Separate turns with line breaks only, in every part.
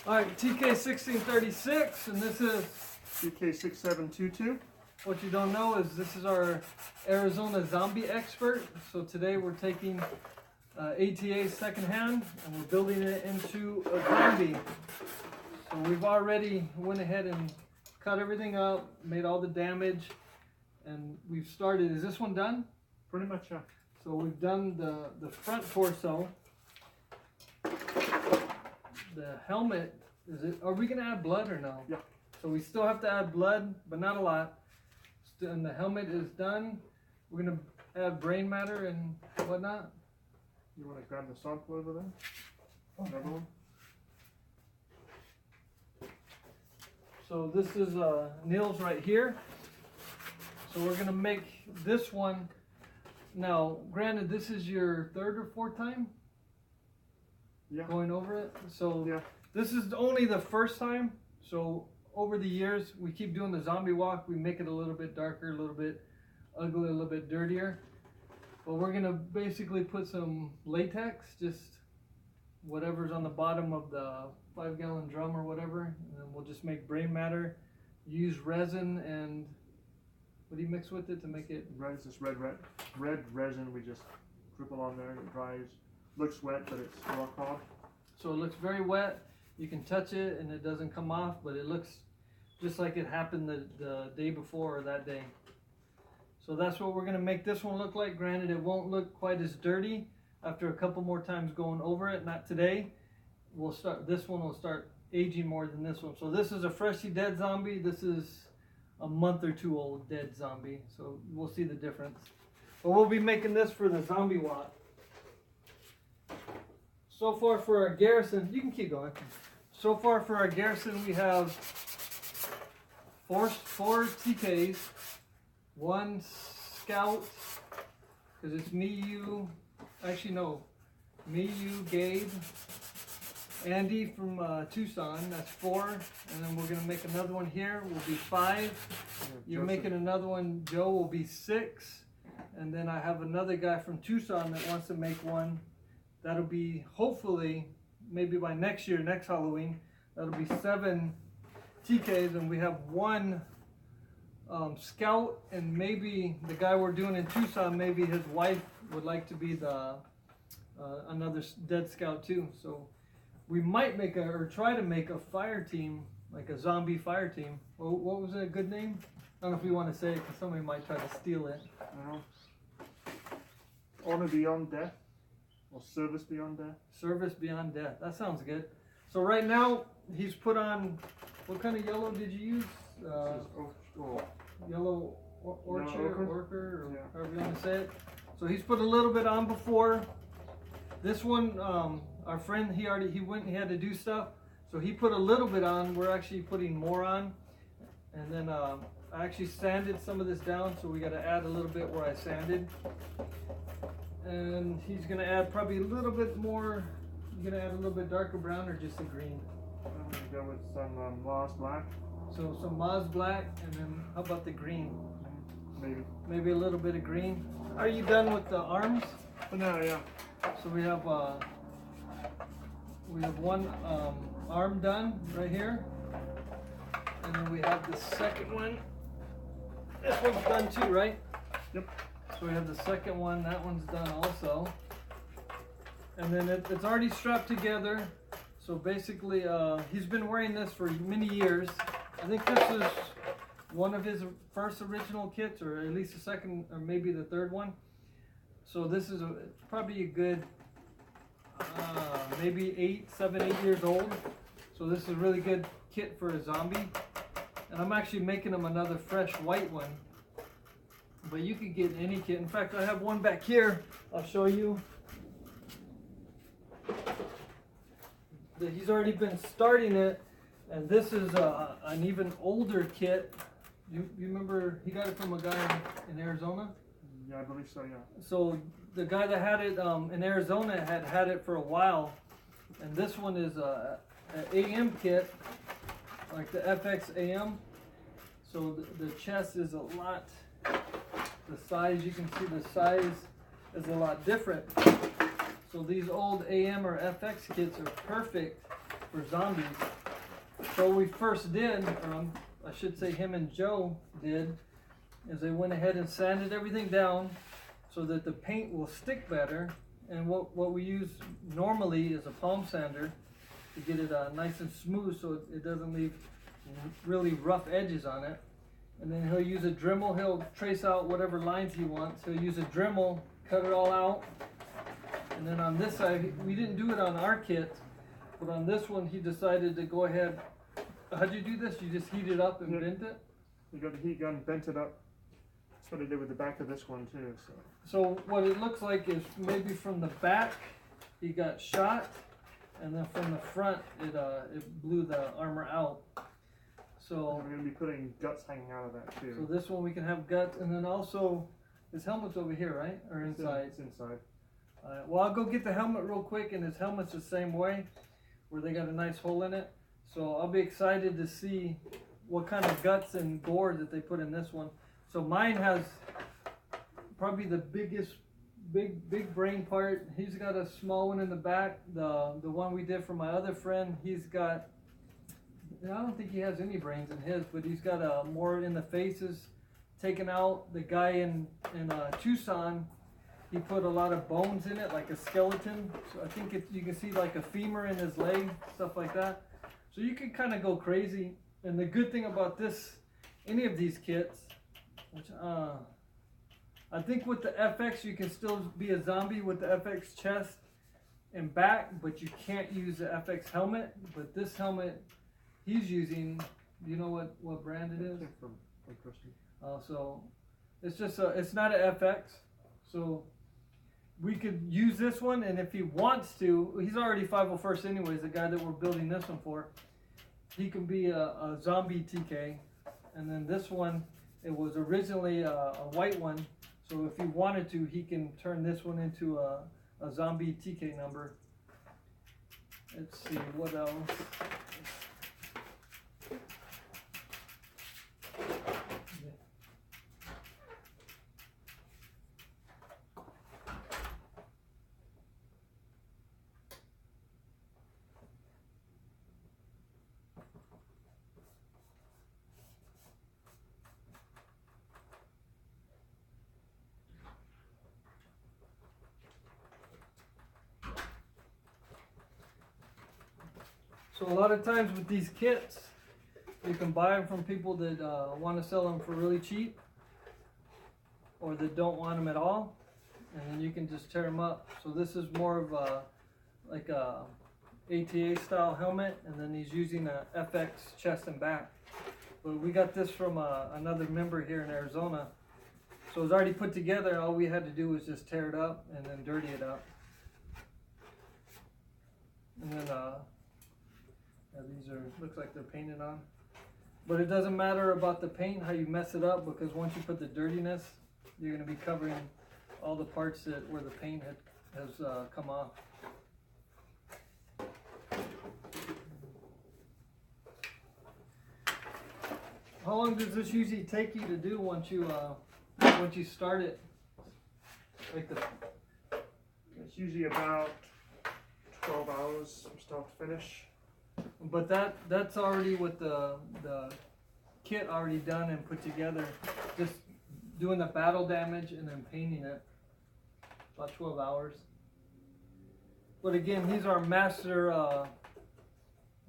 All right, TK1636, and this is
TK6722.
what you don't know is this is our Arizona zombie expert. So today we're taking ATA secondhand and we're building it into a zombie. So we've already went ahead and cut everything up, made all the damage, and we've started. Is this one done?
Pretty much, yeah.
So we've done the front torso. The helmet, are we going to add blood or no?
Yeah.
So we still have to add blood, but not a lot. And the helmet is done. We're going to add brain matter and whatnot.
You want to grab the sample over there? Another one?
So this is Neil's right here. So we're going to make this one. Now, granted, this is your third or fourth time?
Yeah.
Going over it. So
yeah.
This is only the first time. So over the years, we keep doing the zombie walk. We make it a little bit darker, a little bit ugly, a little bit dirtier. But we're gonna basically put some latex, just whatever's on the bottom of the 5-gallon drum or whatever, and then we'll just make brain matter. Use resin and what do you mix with it to make it?
It's this red resin. We just dribble on there and it dries. Looks wet, but it's rock hard.
So it looks very wet. You can touch it and it doesn't come off, but it looks just like it happened the day before or that day. So that's what we're going to make this one look like. Granted, it won't look quite as dirty after a couple more times going over it. Not today. This one will start aging more than this one. So this is a freshly dead zombie. This is a month or two old dead zombie. So we'll see the difference. But we'll be making this for the zombie walk. So far for our garrison, you can keep going. So far for our garrison, we have four TKs, one scout, because it's me, you, actually no, me, you, Gabe, Andy from Tucson, that's 4, and then we're going to make another one here, will be 5. You're making another one, Joe, will be 6, and then I have another guy from Tucson that wants to make one. That'll be, hopefully, maybe by next year, next Halloween, that'll be 7 TKs, and we have 1 scout, and maybe the guy we're doing in Tucson, maybe his wife would like to be the another dead scout too. So we might make or try to make a fire team, like a zombie fire team. Well, what was a good name? I don't know if you want to say it, because somebody might try to steal it.
Honor Beyond Death. Or Service Beyond Death.
Service Beyond Death. That sounds good. So right now, he's put on, what kind of yellow did you use? Yellow orchard, or
yeah,
however you want to say it. So he's put a little bit on before. This one, our friend, he had to do stuff. So he put a little bit on. We're actually putting more on. And then I actually sanded some of this down, so we got to add a little bit where I sanded. And he's going to add probably a little bit more. You're going to add a little bit darker brown or just a green?
I'm going to go with some Mars Black.
So some Mars Black, and then how about the green?
Maybe
a little bit of green. Are you done with the arms?
No, yeah.
So we have one arm done right here. And then we have the second one. This one's done too, right?
Yep.
So we have the second one, that one's done also. And then it's already strapped together. So basically, he's been wearing this for many years. I think this is one of his first original kits, or at least the second, or maybe the third one. So this is probably a good, maybe 7, 8 years old. So this is a really good kit for a zombie. And I'm actually making him another fresh white one. But you could get any kit. In fact, I have one back here. I'll show you. He's already been starting it, and this is an even older kit. You remember he got it from a guy in Arizona?
Yeah, I believe so, yeah.
So the guy that had it in Arizona had it for a while, and this one is an AM kit, like the FX AM. So the chest is a lot. The size, you can see the size is a lot different. So these old AM or FX kits are perfect for zombies. So what we first did, I should say him and Joe did, is they went ahead and sanded everything down so that the paint will stick better. And what we use normally is a palm sander to get it nice and smooth so it doesn't leave really rough edges on it. And then he'll use a Dremel, he'll trace out whatever lines he wants. He'll use a Dremel, cut it all out. And then on this side, we didn't do it on our kit, but on this one he decided to go ahead. How'd you do this? You just heat it up and bent it?
You got the heat gun, bent it up. That's what I did with the back of this one too.
So what it looks like is maybe from the back he got shot, and then from the front it blew the armor out. So
we're gonna be putting guts hanging out of that too.
So this one we can have guts, and then also his helmet's over here, right? Or inside?
It's inside.
Well, I'll go get the helmet real quick, and his helmet's the same way, where they got a nice hole in it. So I'll be excited to see what kind of guts and gore that they put in this one. So mine has probably the biggest, big brain part. He's got a small one in the back. The one we did for my other friend, he's got, I don't think he has any brains in his, but he's got more in the faces taken out. The guy in Tucson, he put a lot of bones in it, like a skeleton. So I think you can see like a femur in his leg, stuff like that. So you can kind of go crazy. And the good thing about this, any of these kits, which I think with the FX you can still be a zombie with the FX chest and back, but you can't use the FX helmet. But this helmet he's using, do you know what brand it is?
From Christian.
So it's just it's not an FX. So we could use this one, and if he wants to, he's already 501st anyways, the guy that we're building this one for. He can be a zombie TK. And then this one, it was originally a white one. So if he wanted to, he can turn this one into a zombie TK number. Let's see, what else? So a lot of times with these kits, you can buy them from people that want to sell them for really cheap, or that don't want them at all, and then you can just tear them up. So this is more of like a ATA style helmet, and then he's using a FX chest and back. But we got this from another member here in Arizona. So it's already put together. All we had to do was just tear it up and then dirty it up. And then these are, looks like they're painted on. But it doesn't matter about the paint, how you mess it up, because once you put the dirtiness, you're going to be covering all the parts where the paint has come off. How long does this usually take you to do once you start it? Like
it's usually about 12 hours from start to finish.
But that's already with the kit already done and put together. Just doing the battle damage and then painting it. About 12 hours. But again, he's our master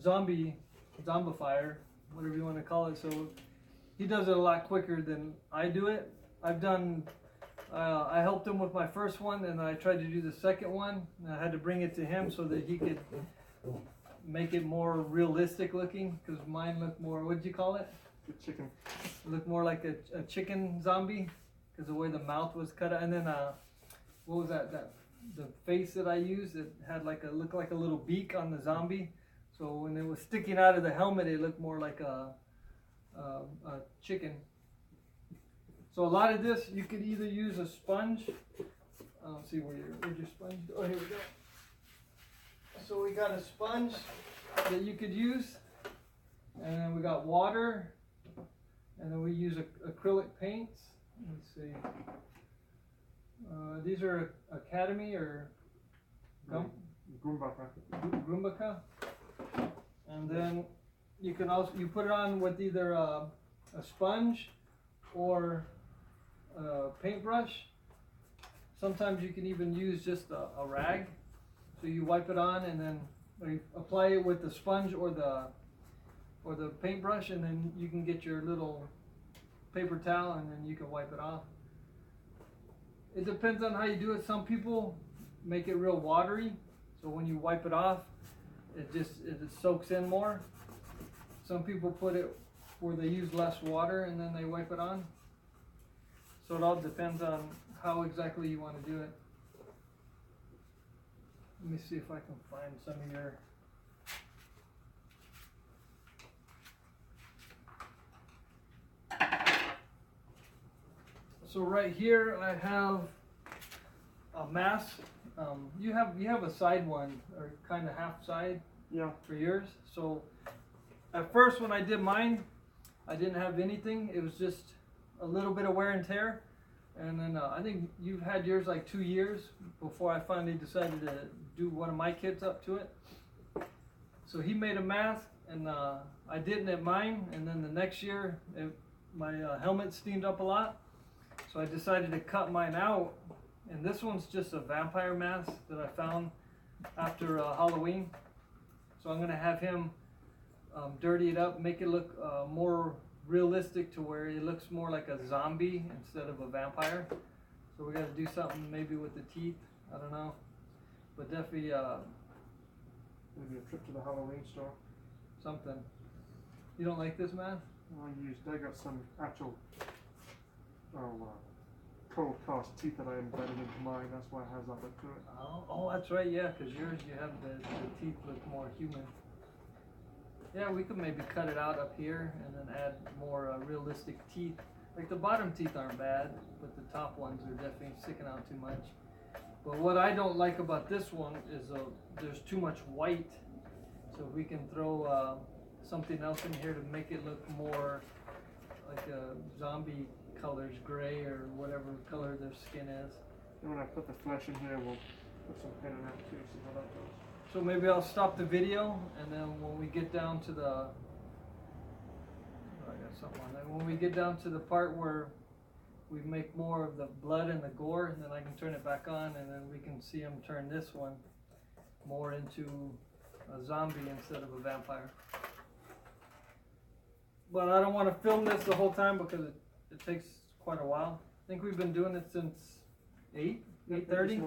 zombifier, whatever you want to call it. So he does it a lot quicker than I do it. I helped him with my first one, and I tried to do the second one. And I had to bring it to him so that he could make it more realistic looking, because mine looked more, what did you call it?
The chicken.
It looked more like a chicken zombie, because the way the mouth was cut out. And then what was that the face that I used, it had looked like a little beak on the zombie. So when it was sticking out of the helmet, it looked more like a chicken. So a lot of this, you could either use a sponge. I don't see where's your sponge? Oh, here we go. So we got a sponge that you could use, and then we got water, and then we use acrylic paints. Let's see. These are Academy or
Grumbaka.
Grumbaka. And then you can also put it on with either a sponge or a paintbrush. Sometimes you can even use just a rag. So you wipe it on and then you apply it with the sponge or the paintbrush, and then you can get your little paper towel and then you can wipe it off. It depends on how you do it. Some people make it real watery, so when you wipe it off, it soaks in more. Some people put it where they use less water and then they wipe it on. So it all depends on how exactly you want to do it. Let me see if I can find some of your... So right here I have a mask. You have a side one, or kind of half side.
Yeah.
For yours. So at first when I did mine, I didn't have anything. It was just a little bit of wear and tear. And then I think you've had yours like 2 years before I finally decided to do one of my kids up to it. So he made a mask, and I didn't at mine. And then the next year, my helmet steamed up a lot. So I decided to cut mine out. And this one's just a vampire mask that I found after Halloween. So I'm going to have him dirty it up, make it look more realistic to where it looks more like a zombie instead of a vampire. So we got to do something maybe with the teeth. I don't know. But definitely
Maybe a trip to the Halloween store.
something. You don't like this mask?
I got some actual cold cast teeth that I embedded into mine. That's why it has that look to it.
Oh, that's right, yeah, because yours, you have the teeth look more human. Yeah, we could maybe cut it out up here and then add more realistic teeth. Like the bottom teeth aren't bad, but the top ones are definitely sticking out too much. But what I don't like about this one is there's too much white. So if we can throw something else in here to make it look more like a zombie colors, gray or whatever color their skin is.
And when I put the flesh in here, we'll put some paint in that too, see how that goes.
So maybe I'll stop the video, and then when we get down to the, I got something on there. When we get down to the part where we make more of the blood and the gore, and then I can turn it back on, and then we can see him turn this one more into a zombie instead of a vampire. But I don't want to film this the whole time because it takes quite a while. I think we've been doing it since 8:30,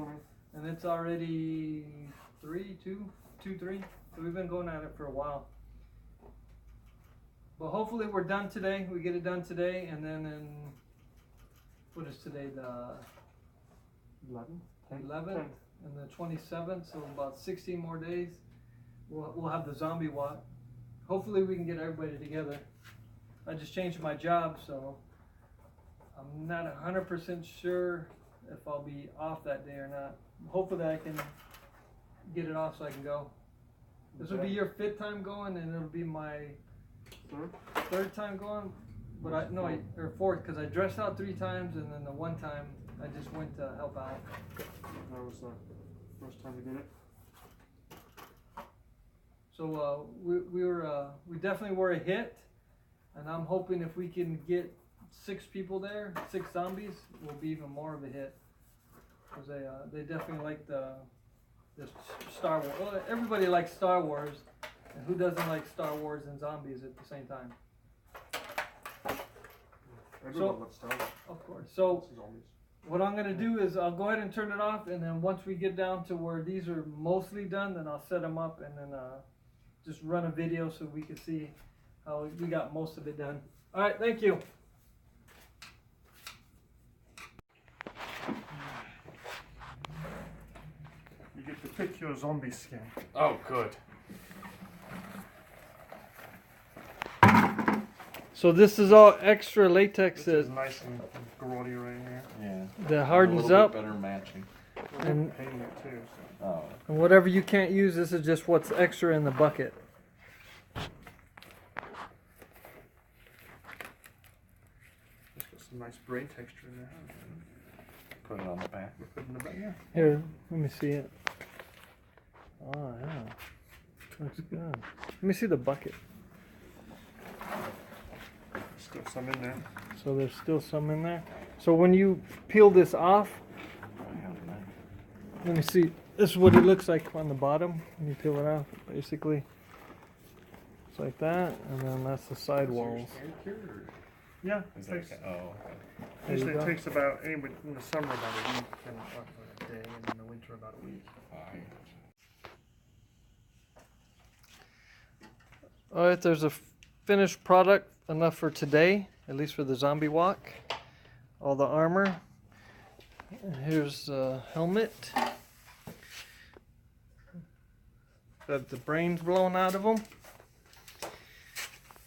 and it's already 3. So we've been going at it for a while. But hopefully we're done today. We get it done today, and then what is today? The 11th and the 27th. So about 16 more days. We'll have the zombie walk. Hopefully we can get everybody together. I just changed my job, so I'm not 100% sure if I'll be off that day or not. Hopefully I can get it off so I can go. This will be your 5th time going, and it'll be my 3rd time going. But or 4th, because I dressed out 3 times, and then the one time I just went to help out.
That was the first time we did it.
So we definitely were a hit, and I'm hoping if we can get 6 people there, 6 zombies, will be even more of a hit. Because they definitely like the Star Wars. Well, everybody likes Star Wars, and who doesn't like Star Wars and zombies at the same time?
Everyone loves Star Wars.
Of course. So what I'm going to do is I'll go ahead and turn it off, and then once we get down to where these are mostly done, then I'll set them up and then just run a video so we can see how we got most of it done. All right, thank you.
You get to pick your zombie skin.
Oh, good.
So this is all extra latex
This is nice and grody right here.
Yeah.
that hardens
a little
up.
bit better matching.
And-
painting it too. So.
Oh.
And whatever you can't use, this is just what's extra in the bucket.
It's got some nice brain texture in there.
Put it on the back.
We're putting it back, yeah.
Here, let me see it. Oh, yeah. Looks good. Let me see the bucket.
Still some in there.
So there's still some in there. So when you peel this off, let me see. This is what it looks like on the bottom when you peel it off. Basically, it's like that, and then that's the side walls.
Yeah.
Is
It takes,
that, oh, okay.
There you
usually it
go.
takes about, anyway, in the summer about a week, and a day, and in the winter about a week.
Alright, there's a finished product enough for today, at least for the zombie walk. All the armor. Here's the helmet. Got the brains blown out of them.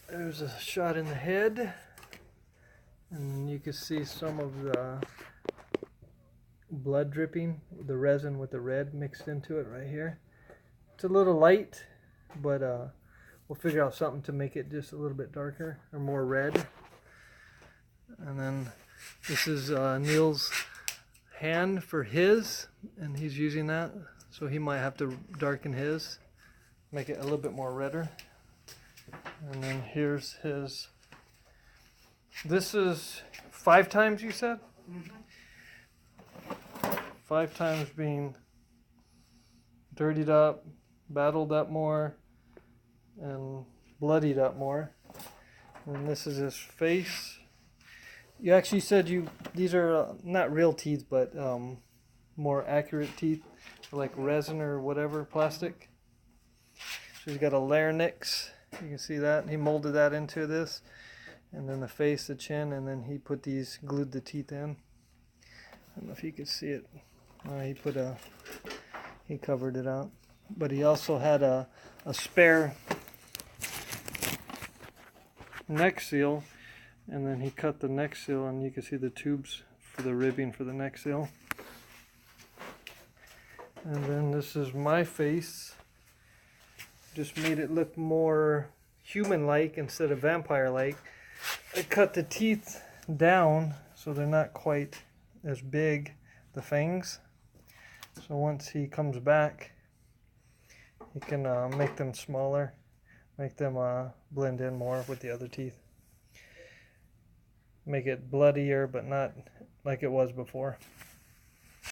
There's a shot in the head. And you can see some of the blood dripping, the resin with the red mixed into it right here. It's a little light, but we'll figure out something to make it just a little bit darker or more red. And then this is Neil's hand for his, and he's using that, so he might have to darken his, make it a little bit more redder. And then here's his. This is 5 times, you said?
Mm-hmm.
5 times being dirtied up, battled up more, and bloodied up more. And this is his face. You actually said these are not real teeth, but more accurate teeth, like resin or whatever, plastic. So he's got a larynx. You can see that. He molded that into this. And then the face, the chin, and then he put these, glued the teeth in. I don't know if you can see it. He covered it out. But he also had a spare neck seal, and then he cut the neck seal, and you can see the tubes for the ribbing for the neck seal. And then this is my face. Just made it look more human-like instead of vampire-like. I cut the teeth down so they're not quite as big, the fangs. So once he comes back, he can make them smaller, make them blend in more with the other teeth. Make it bloodier, but not like it was before.